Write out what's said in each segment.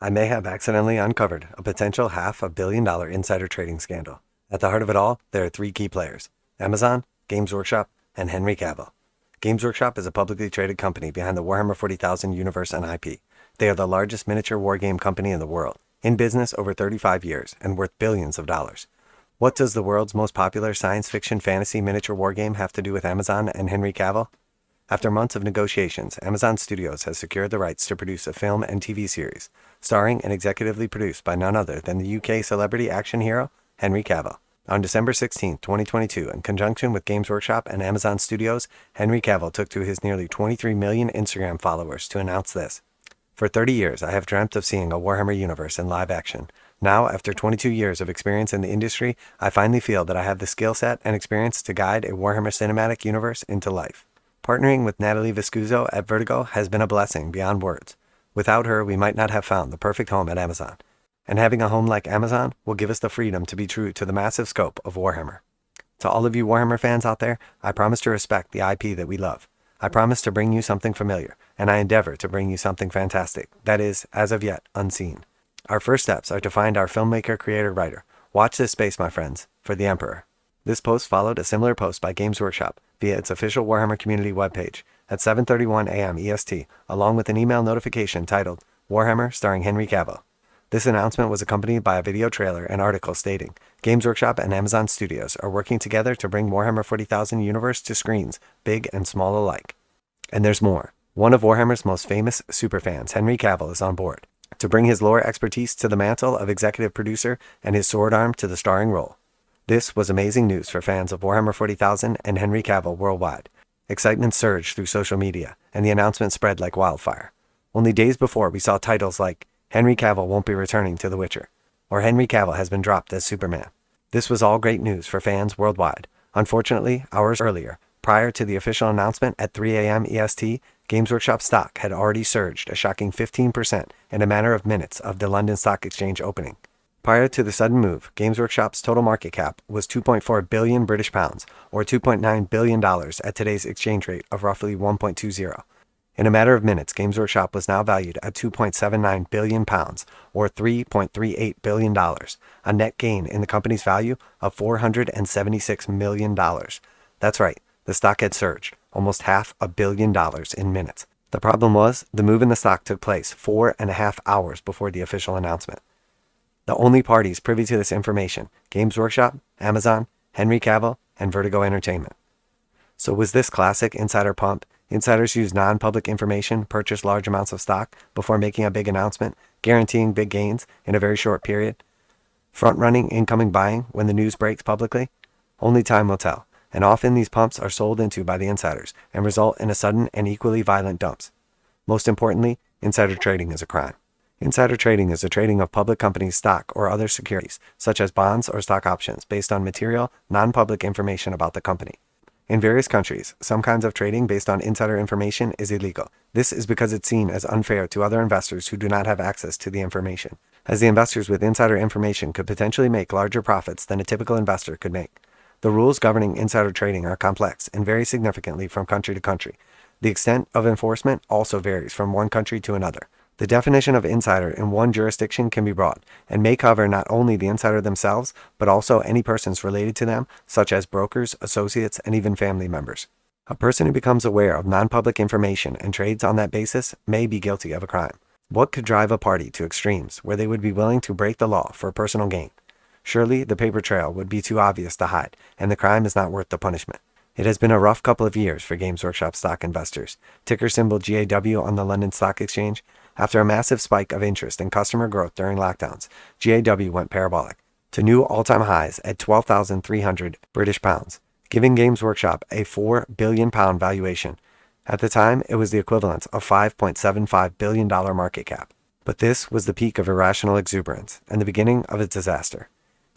I may have accidentally uncovered a potential $500 million insider trading scandal. At the heart of it all, there are three key players: Amazon, Games Workshop, and Henry Cavill. Games Workshop is a publicly traded company behind the Warhammer 40,000 universe and IP. They are the largest miniature wargame company in the world, in business over 35 years and worth billions of dollars. What does the world's most popular science fiction fantasy miniature wargame have to do with Amazon and Henry Cavill? After months of negotiations, Amazon Studios has secured the rights to produce a film and TV series, starring and executively produced by none other than the UK celebrity action hero, Henry Cavill. On December 16, 2022, in conjunction with Games Workshop and Amazon Studios, Henry Cavill took to his nearly 23 million Instagram followers to announce this. For 30 years, I have dreamt of seeing a Warhammer universe in live action. Now, after 22 years of experience in the industry, I finally feel that I have the skill set and experience to guide a Warhammer cinematic universe into life. Partnering with Natalie Viscuso at Vertigo has been a blessing beyond words. Without her, we might not have found the perfect home at Amazon. And having a home like Amazon will give us the freedom to be true to the massive scope of Warhammer. To all of you Warhammer fans out there, I promise to respect the IP that we love. I promise to bring you something familiar, and I endeavor to bring you something fantastic that is, as of yet, unseen. Our first steps are to find our filmmaker, creator, writer. Watch this space, my friends, for the Emperor. This post followed a similar post by Games Workshop via its official Warhammer community webpage at 7:31 a.m. EST, along with an email notification titled Warhammer starring Henry Cavill. This announcement was accompanied by a video trailer and article stating Games Workshop and Amazon Studios are working together to bring Warhammer 40,000 universe to screens, big and small alike. And there's more. One of Warhammer's most famous superfans, Henry Cavill, is on board to bring his lore expertise to the mantle of executive producer and his sword arm to the starring role. This was amazing news for fans of Warhammer 40,000 and Henry Cavill worldwide. Excitement surged through social media, and the announcement spread like wildfire. Only days before, we saw titles like Henry Cavill won't be returning to The Witcher, or Henry Cavill has been dropped as Superman. This was all great news for fans worldwide. Unfortunately, hours earlier, prior to the official announcement at 3 a.m. EST, Games Workshop stock had already surged a shocking 15% in a matter of minutes of the London Stock Exchange opening. Prior to the sudden move, Games Workshop's total market cap was 2.4 billion British pounds, or $2.9 billion at today's exchange rate of roughly 1.20. In a matter of minutes, Games Workshop was now valued at 2.79 billion pounds, or $3.38 billion, a net gain in the company's value of $476 million. That's right, the stock had surged, almost $500 million in minutes. The problem was, the move in the stock took place 4.5 hours before the official announcement. The only parties privy to this information: Games Workshop, Amazon, Henry Cavill, and Vertigo Entertainment. So was this classic insider pump? Insiders use non-public information, purchase large amounts of stock before making a big announcement, guaranteeing big gains in a very short period. Front-running incoming buying when the news breaks publicly? Only time will tell, and often these pumps are sold into by the insiders and result in a sudden and equally violent dumps. Most importantly, insider trading is a crime. Insider trading is the trading of public companies' stock or other securities, such as bonds or stock options, based on material, non-public information about the company. In various countries, some kinds of trading based on insider information is illegal. This is because it's seen as unfair to other investors who do not have access to the information, as the investors with insider information could potentially make larger profits than a typical investor could make. The rules governing insider trading are complex and vary significantly from country to country. The extent of enforcement also varies from one country to another. The definition of insider in one jurisdiction can be broad and may cover not only the insider themselves, but also any persons related to them, such as brokers, associates, and even family members. A person who becomes aware of non-public information and trades on that basis may be guilty of a crime. What could drive a party to extremes where they would be willing to break the law for personal gain? Surely the paper trail would be too obvious to hide, and the crime is not worth the punishment. It has been a rough couple of years for Games Workshop stock investors, ticker symbol GAW on the London Stock Exchange. After a massive spike of interest and customer growth during lockdowns, GAW went parabolic to new all-time highs at 12,300 British pounds, giving Games Workshop a £4 billion valuation. At the time, it was the equivalent of $5.75 billion market cap. But this was the peak of irrational exuberance and the beginning of a disaster.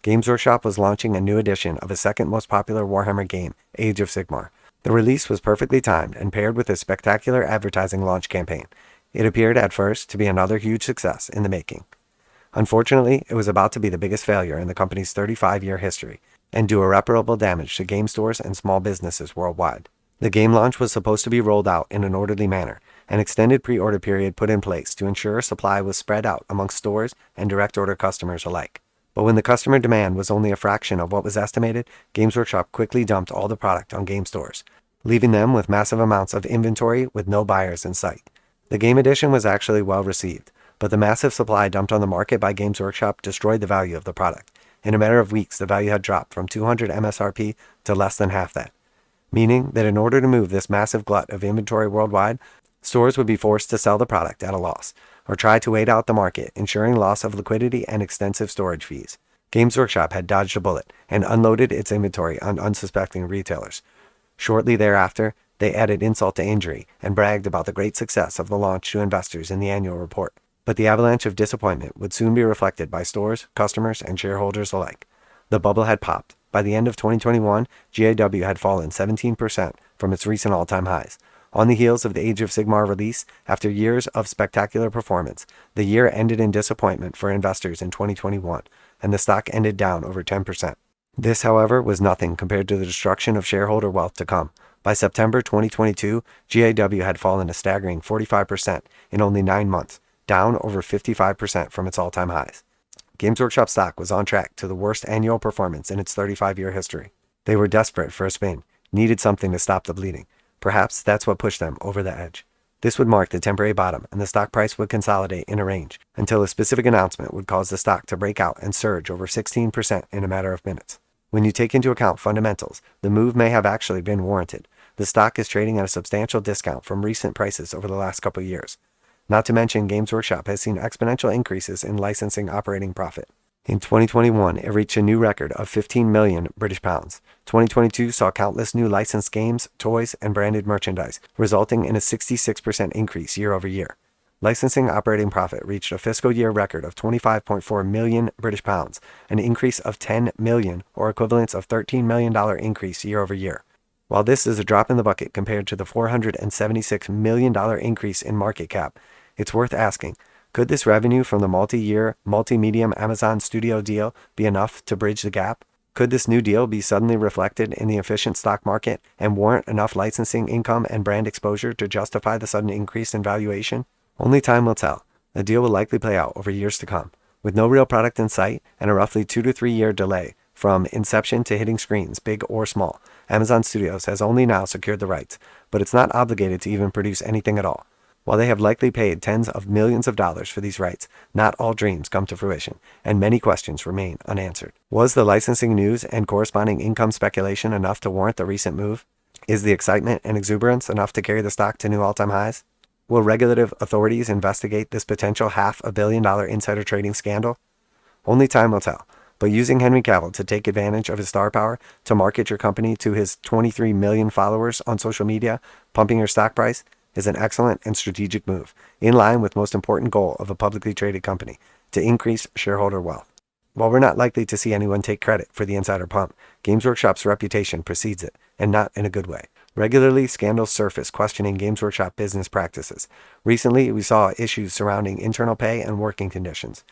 Games Workshop was launching a new edition of its second most popular Warhammer game, Age of Sigmar. The release was perfectly timed and paired with a spectacular advertising launch campaign. It appeared at first to be another huge success in the making. Unfortunately, it was about to be the biggest failure in the company's 35-year history and do irreparable damage to game stores and small businesses worldwide. The game launch was supposed to be rolled out in an orderly manner, an extended pre-order period put in place to ensure supply was spread out amongst stores and direct order customers alike. But when the customer demand was only a fraction of what was estimated, Games Workshop quickly dumped all the product on game stores, leaving them with massive amounts of inventory with no buyers in sight. The game edition was actually well received, but the massive supply dumped on the market by Games Workshop destroyed the value of the product. In a matter of weeks, the value had dropped from 200 MSRP to less than half that, meaning that in order to move this massive glut of inventory worldwide, stores would be forced to sell the product at a loss, or try to wait out the market, ensuring loss of liquidity and extensive storage fees. Games Workshop had dodged a bullet and unloaded its inventory on unsuspecting retailers. Shortly thereafter, they added insult to injury and bragged about the great success of the launch to investors in the annual report. But the avalanche of disappointment would soon be reflected by stores, customers, and shareholders alike. The bubble had popped. By the end of 2021, GAW had fallen 17% from its recent all-time highs. On the heels of the Age of Sigmar release, after years of spectacular performance, the year ended in disappointment for investors in 2021, and the stock ended down over 10%. This, however, was nothing compared to the destruction of shareholder wealth to come. By September 2022, GAW had fallen a staggering 45% in only 9 months, down over 55% from its all-time highs. Games Workshop stock was on track to the worst annual performance in its 35-year history. They were desperate for a spin, needed something to stop the bleeding. Perhaps that's what pushed them over the edge. This would mark the temporary bottom, and the stock price would consolidate in a range until a specific announcement would cause the stock to break out and surge over 16% in a matter of minutes. When you take into account fundamentals, the move may have actually been warranted. The stock is trading at a substantial discount from recent prices over the last couple of years. Not to mention, Games Workshop has seen exponential increases in licensing operating profit. In 2021, it reached a new record of 15 million British pounds. 2022 saw countless new licensed games, toys, and branded merchandise, resulting in a 66% increase year over year. Licensing operating profit reached a fiscal year record of 25.4 million British pounds, an increase of 10 million, or equivalents of $13 million increase year over year. While this is a drop in the bucket compared to the $476 million increase in market cap, it's worth asking, could this revenue from the multi-year, multi-medium Amazon Studio deal be enough to bridge the gap? Could this new deal be suddenly reflected in the efficient stock market and warrant enough licensing income and brand exposure to justify the sudden increase in valuation? Only time will tell. The deal will likely play out over years to come. With no real product in sight and a roughly 2 to 3 year delay from inception to hitting screens, big or small, Amazon Studios has only now secured the rights, but it's not obligated to even produce anything at all. While they have likely paid tens of millions of dollars for these rights, not all dreams come to fruition, and many questions remain unanswered. Was the licensing news and corresponding income speculation enough to warrant the recent move? Is the excitement and exuberance enough to carry the stock to new all-time highs? Will regulative authorities investigate this potential $500 million insider trading scandal? Only time will tell, but using Henry Cavill to take advantage of his star power to market your company to his 23 million followers on social media, pumping your stock price, is an excellent and strategic move, in line with the most important goal of a publicly traded company, to increase shareholder wealth. While we're not likely to see anyone take credit for the insider pump, Games Workshop's reputation precedes it, and not in a good way. Regularly, scandals surface questioning Games Workshop business practices. Recently, we saw issues surrounding internal pay and working conditions.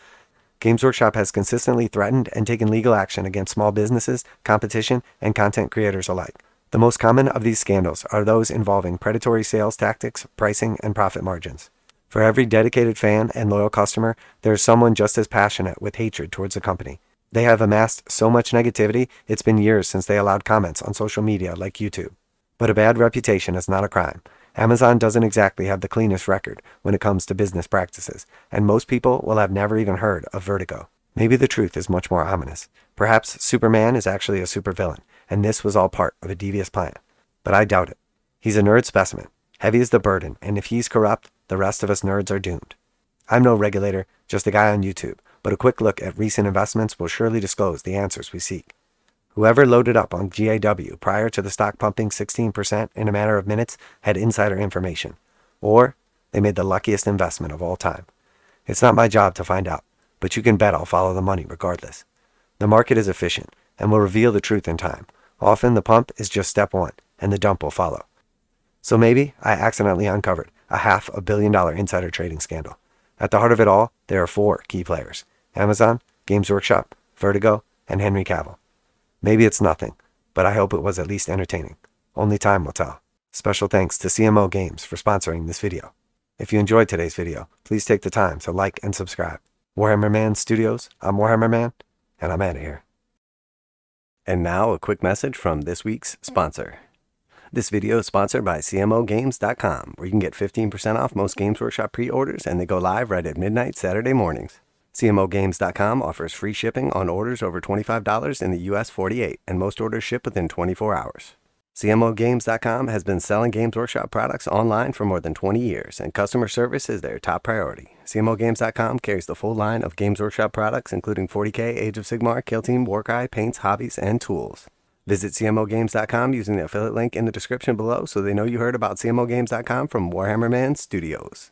Games Workshop has consistently threatened and taken legal action against small businesses, competition, and content creators alike. The most common of these scandals are those involving predatory sales tactics, pricing, and profit margins. For every dedicated fan and loyal customer, there is someone just as passionate with hatred towards the company. They have amassed so much negativity, it's been years since they allowed comments on social media like YouTube. But a bad reputation is not a crime. Amazon doesn't exactly have the cleanest record when it comes to business practices, and most people will have never even heard of Vertigo. Maybe the truth is much more ominous. Perhaps Superman is actually a supervillain, and this was all part of a devious plan. But I doubt it. He's a nerd specimen. Heavy is the burden, and if he's corrupt, the rest of us nerds are doomed. I'm no regulator, just a guy on YouTube, but a quick look at recent investments will surely disclose the answers we seek. Whoever loaded up on GAW prior to the stock pumping 16% in a matter of minutes had insider information. Or they made the luckiest investment of all time. It's not my job to find out, but you can bet I'll follow the money regardless. The market is efficient and will reveal the truth in time. Often the pump is just step one, and the dump will follow. So maybe I accidentally uncovered a $500 million insider trading scandal. At the heart of it all, there are 4 key players: Amazon, Games Workshop, Vertigo, and Henry Cavill. Maybe it's nothing, but I hope it was at least entertaining. Only time will tell. Special thanks to CMO Games for sponsoring this video. If you enjoyed today's video, please take the time to like and subscribe. Warhammer Man Studios, I'm Warhammer Man, and I'm out of here. And now a quick message from this week's sponsor. This video is sponsored by CMOGames.com, where you can get 15% off most Games Workshop pre-orders, and they go live right at midnight Saturday mornings. CMOGames.com offers free shipping on orders over $25 in the US 48, and most orders ship within 24 hours. CMOGames.com has been selling Games Workshop products online for more than 20 years, and customer service is their top priority. CMOGames.com carries the full line of Games Workshop products, including 40K, Age of Sigmar, Kill Team, Warcry, paints, hobbies, and tools. Visit CMOGames.com using the affiliate link in the description below so they know you heard about CMOGames.com from Warhammer Man Studios.